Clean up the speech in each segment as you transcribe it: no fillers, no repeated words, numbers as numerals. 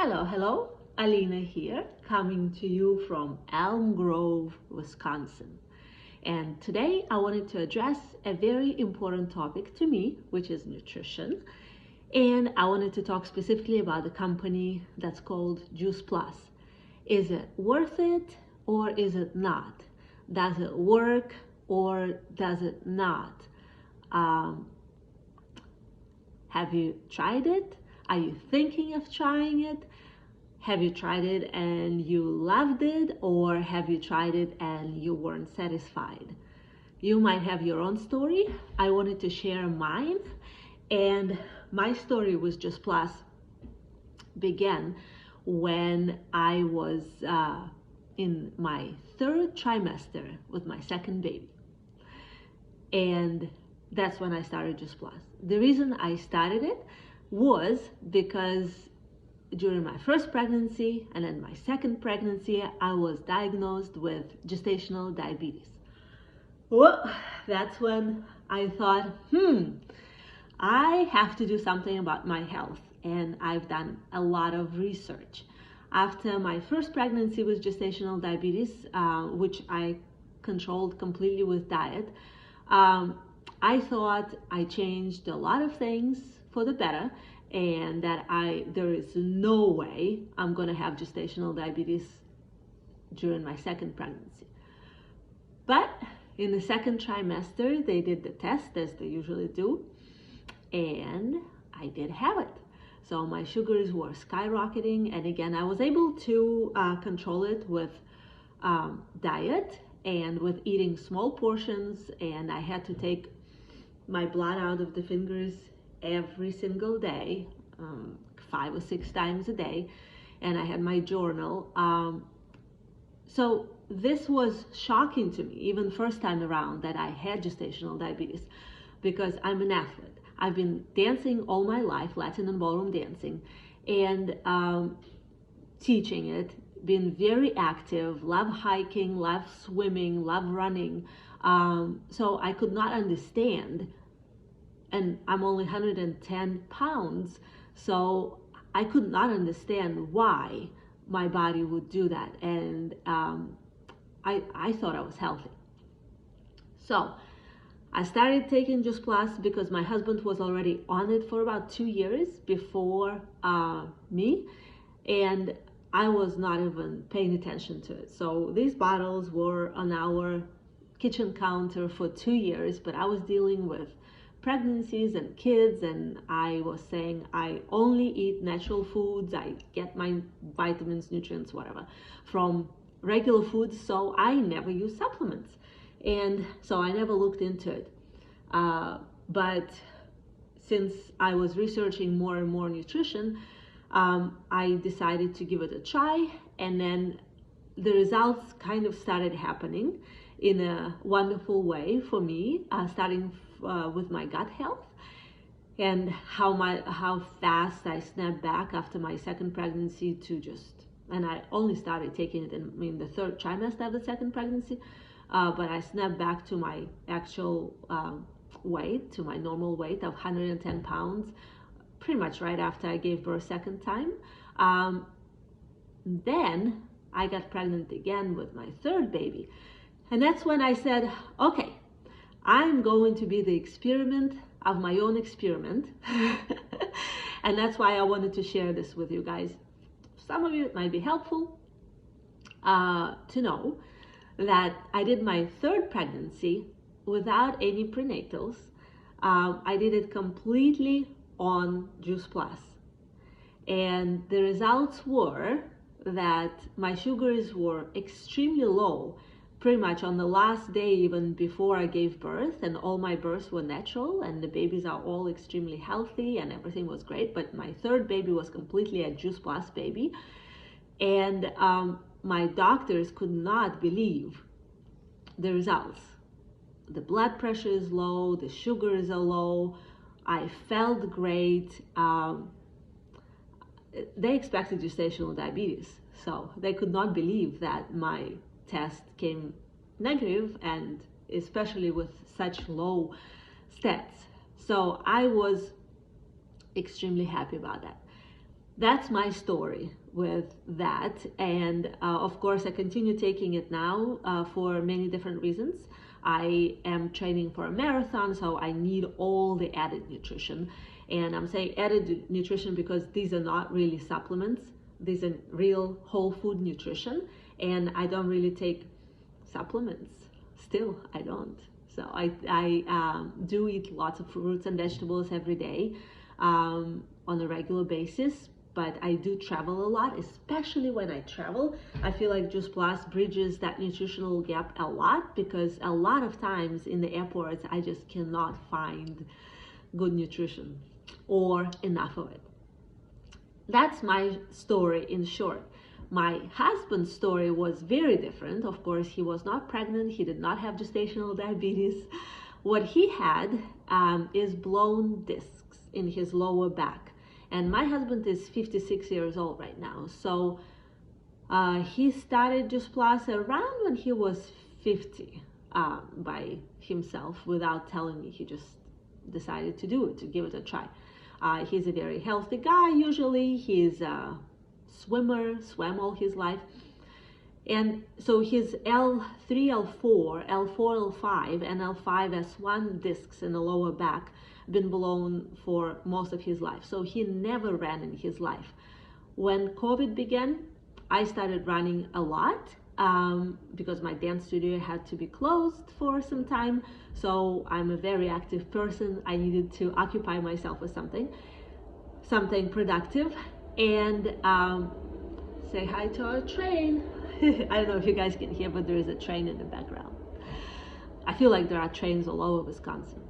Hello, hello. Alina here, coming to you from Elm Grove, Wisconsin. And today I wanted to address a very important topic to me, which is nutrition. And I wanted to talk specifically about the company that's called Juice Plus. Is it worth it or is it not? Does it work or does it not? Um, have you tried it? Are you thinking of trying it? Have you tried it and you loved it, or have you tried it and you weren't satisfied? You might have your own story. I wanted to share mine, and my story with Juice Plus began when I was in my third trimester with my second baby. And that's when I started Juice Plus. The reason I started it was because during my first pregnancy and then my second pregnancy, I was diagnosed with gestational diabetes. Well, that's when I thought, I have to do something about my health. And I've done a lot of research. After my first pregnancy with gestational diabetes, which I controlled completely with diet, I thought I changed a lot of things for the better, and that there is no way I'm going to have gestational diabetes during my second pregnancy. But in the second trimester, they did the test as they usually do, and I did have it. So my sugars were skyrocketing, and again, I was able to control it with diet and with eating small portions, and I had to take my blood out of the fingers every single day, 5 or 6 times a day, and I had my journal. So this was shocking to me, even first time around, that I had gestational diabetes, because I'm an athlete. I've been dancing all my life, Latin and ballroom dancing, and teaching it, been very active, love hiking, love swimming, love running. So I could not understand, and I'm only 110 pounds, so I could not understand why my body would do that, and I thought I was healthy. So I started taking Juice Plus because my husband was already on it for about 2 years before me, and I was not even paying attention to it. So these bottles were on our kitchen counter for 2 years, but I was dealing with pregnancies and kids, and I was saying I only eat natural foods, I get my vitamins, nutrients, whatever, from regular foods, so I never use supplements, and so I never looked into it. But since I was researching more and more nutrition, I decided to give it a try, and then the results kind of started happening in a wonderful way for me, starting with my gut health, and how fast I snapped back after my second pregnancy to and I only started taking it in the third trimester of the second pregnancy, but I snapped back to my actual weight, to my normal weight of 110 pounds, pretty much right after I gave birth second time. Then I got pregnant again with my third baby, and that's when I said, okay, I'm going to be the experiment of my own experiment. And that's why I wanted to share this with you guys. Some of you, it might be helpful to know that I did my third pregnancy without any prenatals. I did it completely on Juice Plus. And the results were that my sugars were extremely low, pretty much on the last day, even before I gave birth, and all my births were natural, and the babies are all extremely healthy, and everything was great. But my third baby was completely a Juice Plus baby, and my doctors could not believe the results. The blood pressure is low, the sugars are low, I felt great. They expected gestational diabetes, so they could not believe that my test came negative, and especially with such low stats. So I was extremely happy about that. that's my story with that. And of course, I continue taking it now for many different reasons. I am training for a marathon, so I need all the added nutrition. And I'm saying added nutrition because these are not really supplements. These are real whole food nutrition. And I don't really take supplements. Still, I don't. So I do eat lots of fruits and vegetables every day on a regular basis. But I do travel a lot, especially when I travel. I feel like Juice Plus bridges that nutritional gap a lot, because a lot of times in the airports, I just cannot find good nutrition or enough of it. That's my story in short. My husband's story was very different. Of course, he was not pregnant. He did not have gestational diabetes. What he had is blown discs in his lower back. And my husband is 56 years old right now. So he started Juice Plus around when he was 50 by himself without telling me. He just decided to do it, to give it a try. He's a very healthy guy usually. He's a swimmer, swam all his life. And so his L3, L4, L4, L5, and L5S1 discs in the lower back been blown for most of his life. So he never ran in his life. When COVID began, I started running a lot because my dance studio had to be closed for some time. So I'm a very active person. I needed to occupy myself with something productive. And say hi to our train. I don't know if you guys can hear, but there is a train in the background. I feel like there are trains all over Wisconsin.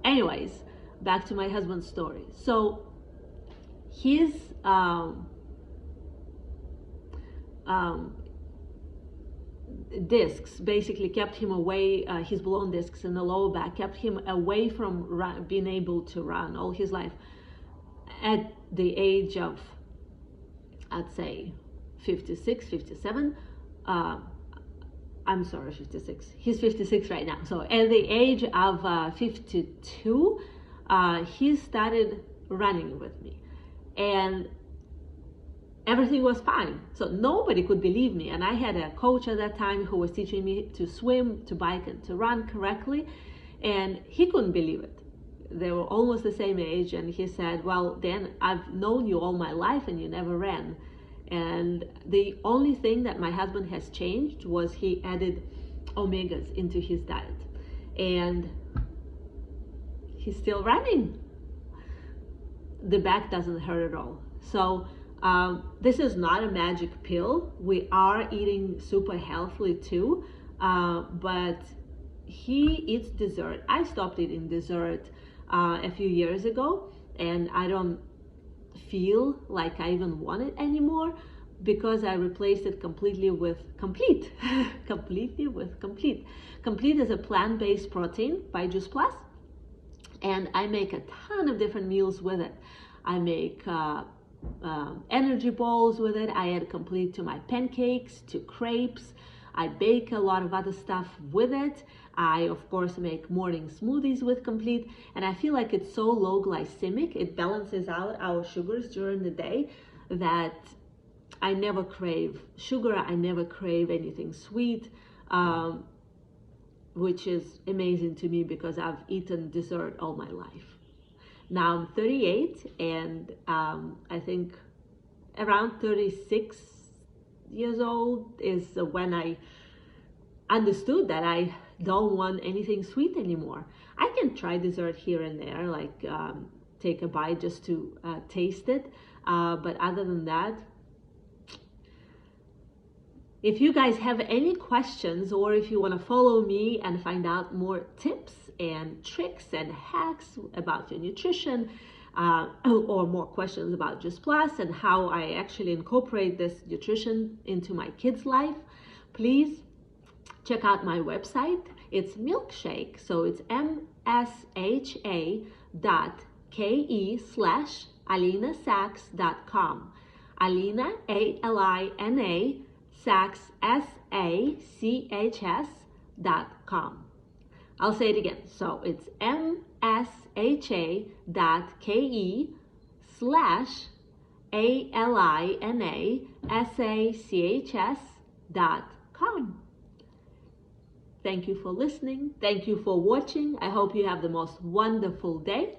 Anyways, back to my husband's story. So his discs basically kept him away, his blown discs in the lower back kept him away from being able to run all his life. At the age of, I'd say 56, 57, I'm sorry, 56. He's 56 right now. So at the age of 52, he started running with me. And everything was fine. So nobody could believe me. And I had a coach at that time who was teaching me to swim, to bike, and to run correctly. And he couldn't believe it. They were almost the same age. And he said, well, Dan, I've known you all my life and you never ran. And the only thing that my husband has changed was he added omegas into his diet. And he's still running. The back doesn't hurt at all. So this is not a magic pill. We are eating super healthily too, but he eats dessert. I stopped eating dessert a few years ago, and I don't feel like I even want it anymore because I replaced it completely with Complete. Completely with Complete. Complete is a plant-based protein by Juice Plus, and I make a ton of different meals with it. I make energy balls with it. I add Complete to my pancakes, to crepes. I bake a lot of other stuff with it. I, of course, make morning smoothies with Complete. And I feel like it's so low glycemic, it balances out our sugars during the day, that I never crave sugar. I never crave anything sweet, which is amazing to me because I've eaten dessert all my life. Now I'm 38, and I think around 36 years old is when I understood that I don't want anything sweet anymore. I can try dessert here and there, like take a bite just to taste it, but other than that, if you guys have any questions, or if you want to follow me and find out more tips and tricks and hacks about your nutrition, or more questions about Juice Plus and how I actually incorporate this nutrition into my kids' life, please check out my website. It's Milkshake, so it's msha.ke/AlinaSachs.com. Alina, ALINA, Sachs, SACHS.com. I'll say it again. So it's msha.ke/ALINA ALINASACHS.com. Thank you for listening. Thank you for watching. I hope you have the most wonderful day.